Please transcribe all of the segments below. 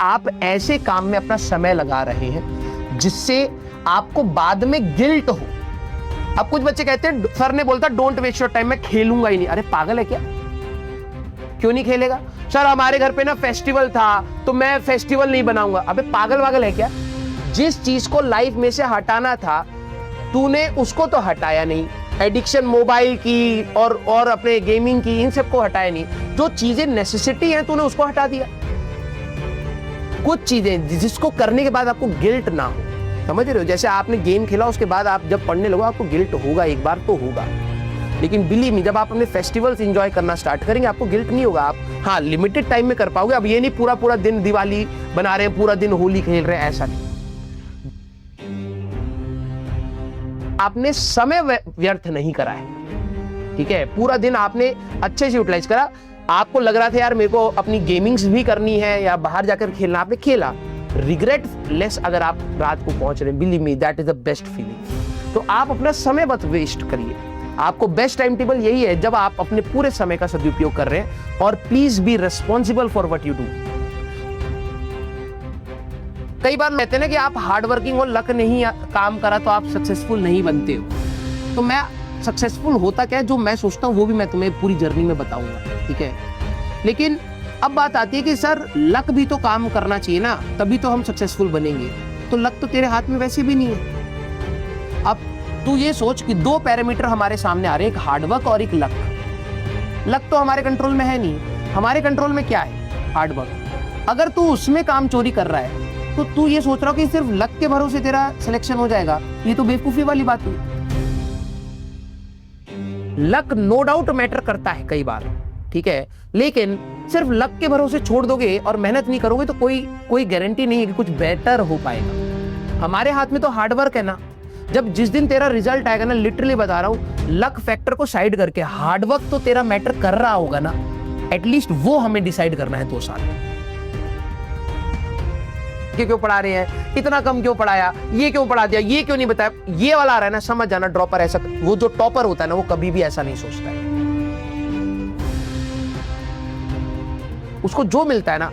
आप ऐसे काम में अपना समय लगा रहे हैं जिससे आपको बाद में गिल्ट हो। अब कुछ बच्चे कहते हैं, सर ने बोलता डोंट वेस्ट योर टाइम, मैं खेलूंगा ही नहीं। अरे पागल है क्या? क्यों नहीं खेलेगा? सर हमारे घर पे ना फेस्टिवल था तो मैं फेस्टिवल नहीं बनाऊंगा। अबे पागल वागल है क्या? जिस चीज को लाइफ में से हटाना था तूने उसको तो हटाया नहीं। एडिक्शन मोबाइल की और अपने गेमिंग की, इन सबको हटाया नहीं। जो चीजें नेसेसिटी हैं तूने उसको हटा दिया। कुछ चीजें जिसको करने के बाद आपको गिल्ट ना हो, समझ रहे हो? जैसे आपने गेम खेला, उसके बाद आप जब पढ़ने लगो आपको गिल्ट होगा, एक बार तो होगा, लेकिन बिलीव मी जब आप अपने फेस्टिवल्स एंजॉय करना स्टार्ट करेंगे आपको गिल्ट नहीं होगा। आप हाँ लिमिटेड टाइम में कर पाओगे। अब ये नहीं पूरा पूरा दिन दिवाली बना रहे हैं, पूरा दिन होली खेल रहे हैं, ऐसा नहीं। आपने समय व्यर्थ नहीं करा है, ठीक है? पूरा दिन आपने अच्छे से यूटिलाइज करा। आपको लग रहा था यार मेरे को अपनी गेमिंग्स भी करनी है या बाहर जाकर खेलना, आपने खेला। रिग्रेट लेस अगर आप रात को पहुंच रहे हैं, believe me that is the best feeling. तो आप अपना समय मत वेस्ट करिए। आपको बेस्ट टाइम टेबल यही है जब आप अपने पूरे समय का सदुपयोग कर रहे हैं। और please be responsible for what you do. कई बार कहते हैं ना कि आप हार्ड वर्किंग और लक नहीं काम करा तो आप सक्सेसफुल नहीं बनते हो। तो मैं सक्सेसफुल होता क्या है जो मैं सोचता हूँ वो भी मैं तुम्हें पूरी जर्नी में बताऊंगा, ठीक है? लेकिन अब बात आती है कि सर लक भी तो काम करना चाहिए ना, तभी तो हम सक्सेसफुल बनेंगे। तो लक तो तेरे हाथ में वैसे भी नहीं है। अब तू ये सोच कि दो पैरामीटर हमारे सामने आ रहे हैं, एक हार्डवर्क और एक लक। लक तो हमारे कंट्रोल में है नहीं, हमारे कंट्रोल में क्या है? हार्डवर्क। अगर तू उसमें काम चोरी कर रहा है तो तू ये सोच रहा हो कि सिर्फ लक के भरोसे तेरा सिलेक्शन हो जाएगा, ये तो बेवकूफी वाली बात हुई। लक नो डाउट मैटर करता है कई बार, ठीक है, लेकिन सिर्फ लक के भरोसे छोड़ दोगे और मेहनत नहीं करोगे तो कोई गारंटी नहीं है कि कुछ बेटर हो पाएगा। हमारे हाथ में तो हार्डवर्क है ना। जब जिस दिन तेरा रिजल्ट आएगा ना, लिटरली बता रहा हूं, लक फैक्टर को साइड करके हार्डवर्क तो तेरा मैटर कर रहा होगा ना। एटलीस्ट वो हमें डिसाइड करना है 2 साल। क्यों पढ़ा रहे हैं, इतना कम क्यों पढ़ाया, ये क्यों पढ़ा दिया, ये क्यों नहीं बताया, ये वाला आ रहा है ना, समझ जाना ड्रॉपर ऐसा, वो जो टॉपर होता है ना वो कभी भी ऐसा नहीं सोचता है। उसको जो मिलता है ना,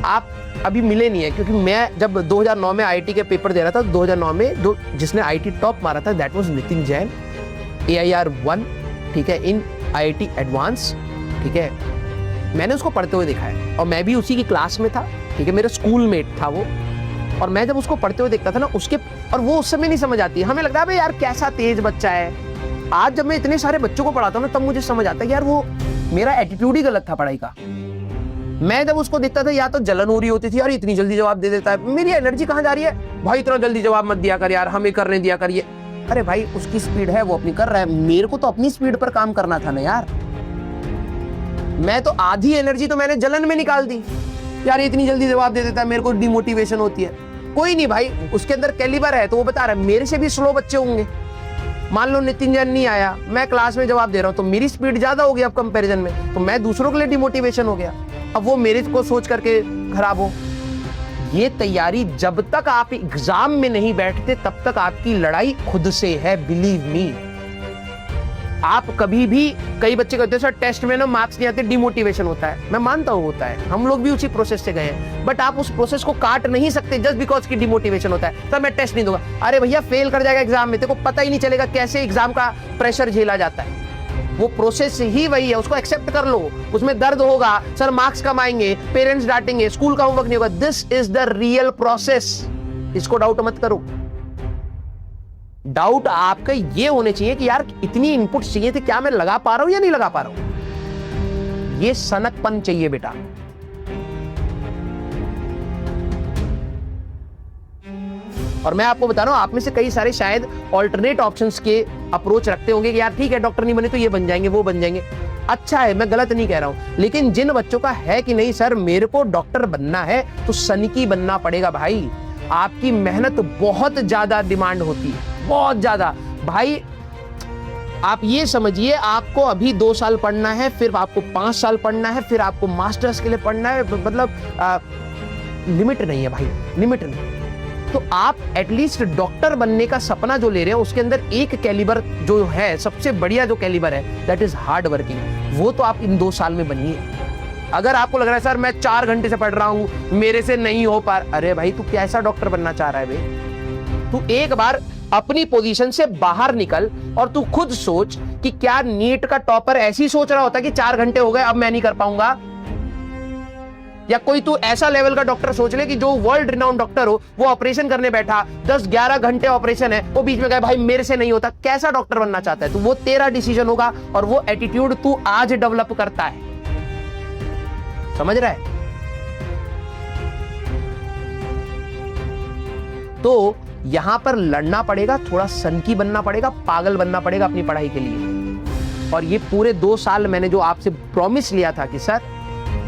आप अभी मिले नहीं है। क्योंकि मैं जब 2009 में आईआईटी के पेपर दे रहा था, 2009 में जो जिसने आईआईटी टॉप मारा था that was Nitin Jain, AIR 1, ठीक है, इन आईआईटी एडवांस, ठीक है। मैंने उसको पढ़ते हुए देखा है और मैं भी उसी की क्लास में था, ठीक है, मेरा स्कूल मेट था वो। और मैं जब उसको पढ़ते हुए देखता था ना उसके, और वो उस समय नहीं समझ आती, हमें लगता है यार कैसा तेज बच्चा है। आज जब मैं इतने सारे बच्चों को पढ़ाता हूँ ना तब मुझे समझ आता है यार वो मेरा एटीट्यूड ही गलत था पढ़ाई का। मैं जब उसको देखता था या तो जलन हो रही होती थी, यार इतनी जल्दी जवाब दे देता है, मेरी एनर्जी कहाँ जा रही है भाई, इतना जल्दी जवाब मत दिया कर यार, हमें करने दिया करिए। अरे भाई उसकी स्पीड है, वो अपनी कर रहा है, मेरे को तो अपनी स्पीड पर काम करना था ना यार। मैं तो आधी एनर्जी तो मैंने जलन में निकाल दी, यार इतनी जल्दी जवाब दे देता है, मेरे को डिमोटिवेशन होती है। कोई नहीं भाई, उसके अंदर कैलिबर है तो वो बता रहा है मेरे से भी स्लो बच्चे होंगे। मान लो नितिन जैन नहीं आया, मैं क्लास में जवाब दे रहा हूँ तो मेरी स्पीड ज्यादा हो गई अब कंपैरिजन में, तो मैं दूसरों के लिए डिमोटिवेशन हो गया, अब वो मेरे को सोच करके खराब हो। ये तैयारी जब तक आप एग्जाम में नहीं बैठते तब तक आपकी लड़ाई खुद से है, बिलीव मी। आप कभी भी, कई बच्चे कहते हैं सर टेस्ट में ना मार्क्स नहीं आते, डिमोटिवेशन होता है, मैं मानता हूँ होता है, हम लोग भी उसी प्रोसेस से गए हैं, बट आप उस प्रोसेस को काट नहीं सकते जस्ट बिकॉज की डिमोटिवेशन होता है। सर मैं टेस्ट नहीं दूंगा, अरे भैया फेल कर जाएगा एग्जाम में, तेरे को पता ही नहीं चलेगा कैसे एग्जाम का प्रेशर झेला जाता है। वो प्रोसेस ही वही है, उसको एक्सेप्ट कर लो, उसमें दर्द होगा, सर मार्क्स कम आएंगे, पेरेंट्स डांटेंगे, स्कूल का होमवर्क नहीं होगा, this is the real process, इसको डाउट मत करो। डाउट आपका ये होने चाहिए कि यार इतनी इनपुट चाहिए थे, क्या मैं लगा पा रहा हूं या नहीं लगा पा रहा हूं, ये सनकपन चाहिए बेटा। और मैं आपको बता रहा हूं, आप में से कई सारे शायद ऑल्टरनेट ऑप्शंस के अप्रोच रखते होंगे कि यार ठीक है डॉक्टर नहीं बने तो ये बन जाएंगे वो बन जाएंगे, अच्छा है, मैं गलत नहीं कह रहा हूं, लेकिन जिन बच्चों का है कि नहीं सर मेरे को डॉक्टर बनना है तो सनकी बनना पड़ेगा भाई। आपकी मेहनत बहुत ज्यादा डिमांड होती है, बहुत ज्यादा भाई। आप ये समझिए आपको अभी 2 साल पढ़ना है, फिर आपको 5 साल पढ़ना है, फिर आपको मास्टर्स के लिए पढ़ना है, मतलब लिमिट नहीं है भाई, लिमिट नहीं। तो आप एटलीस्ट डॉक्टर बनने का सपना जो ले रहे हैं उसके अंदर एक कैलिबर जो है, सबसे बढ़िया जो कैलिबर है दैट इज हार्ड वर्किंग, वो तो आप इन 2 साल में बनिए। अगर आपको लग रहा है सर मैं 4 घंटे से पढ़ रहा हूं, मेरे से नहीं हो पा, अरे भाई तू कैसा डॉक्टर बनना चाह रहा है भाई? तू एक बार अपनी पोजीशन से बाहर निकल और तू खुद सोच कि क्या नीट का टॉपर ऐसी सोच रहा होता कि 4 घंटे हो गए अब मैं नहीं कर पाऊंगा? या कोई तू ऐसा लेवल का डॉक्टर सोच ले कि जो वर्ल्ड रिनाउंड डॉक्टर हो, वो ऑपरेशन करने बैठा, 10-11 घंटे ऑपरेशन है, वो बीच में कहे भाई मेरे से नहीं होता, कैसा डॉक्टर बनना चाहता है? तो वो तेरा डिसीजन होगा और वो एटीट्यूड तू आज डेवलप करता है। समझ रहा है? तो यहां पर लड़ना पड़ेगा, थोड़ा सनकी बनना पड़ेगा, पागल बनना पड़ेगा अपनी पढ़ाई के लिए। और ये पूरे 2 साल मैंने जो आपसे प्रॉमिस लिया था कि सर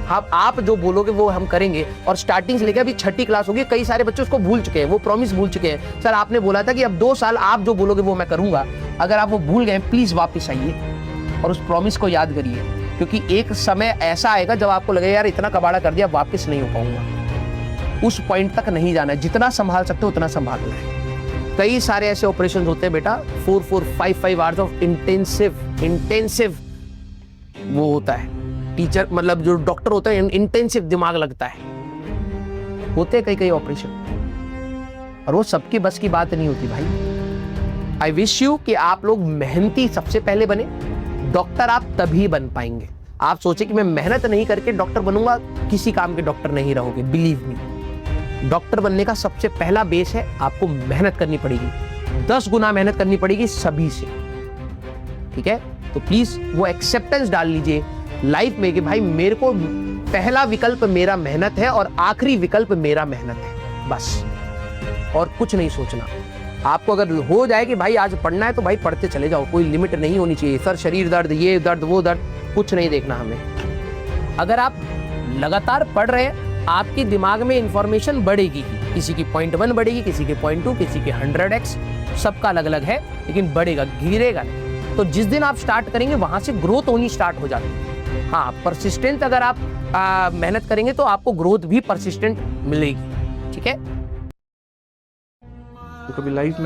आप जो बोलोगे वो हम करेंगे, और स्टार्टिंग से लेकर अभी 6ठी क्लास होगी, कई सारे बच्चे उसको भूल चुके हैं, वो प्रॉमिस भूल चुके हैं। सर आपने बोला था कि अब 2 साल आप जो बोलोगे वो मैं करूंगा। अगर आप वो भूल गए प्लीज वापस आइए और उस प्रॉमिस को याद करिए, क्योंकि एक समय ऐसा आएगा जब आपको लगेगा यार इतना कबाड़ा कर दिया, वापस नहीं हो पाऊंगा। उस पॉइंट तक नहीं जाना है, जितना संभाल सकते हो उतना संभालना है। कई सारे ऐसे ऑपरेशन होते हैं बेटा, 4-5 आवर्स ऑफ इंटेंसिव वो होता है। टीचर मतलब जो डॉक्टर होता है इंटेंसिव दिमाग लगता है, होते कई ऑपरेशन, और वो सबकी बस की बात नहीं होती भाई। आई विश यू कि आप लोग मेहनती सबसे पहले बने, डॉक्टर आप तभी बन पाएंगे। आप सोचे कि मैं मेहनत नहीं करके डॉक्टर बनूंगा, किसी काम के डॉक्टर नहीं रहोगे। बिलीव मी, डॉक्टर बनने का सबसे पहला बेस है आपको मेहनत करनी पड़ेगी, 10 गुना मेहनत करनी पड़ेगी सभी से। ठीक है? तो प्लीज वो एक्सेप्टेंस डाल लीजिए लाइफ में कि भाई मेरे को पहला विकल्प मेरा मेहनत है और आखिरी विकल्प मेरा मेहनत है, बस और कुछ नहीं सोचना। आपको अगर हो जाए कि भाई आज पढ़ना है तो भाई पढ़ते चले जाओ, कोई लिमिट नहीं होनी चाहिए। सर शरीर दर्द, ये दर्द, वो दर्द, कुछ नहीं देखना हमें। अगर आप लगातार पढ़ रहे हैं, आपके दिमाग में इंफॉर्मेशन बढ़ेगी, किसी की 0.1 बढ़ेगी, किसी की 0.2, किसी की 100x, सबका अलग अलग है, लेकिन बढ़ेगा, गिरेगा नहीं। तो जिस दिन आप स्टार्ट करेंगे वहां से ग्रोथ होनी स्टार्ट हो जाती है। हाँ, परसिस्टेंट अगर आप मेहनत करेंगे तो आपको ग्रोथ भी परसिस्टेंट मिलेगी। ठीक है? तो कभी लाइफ में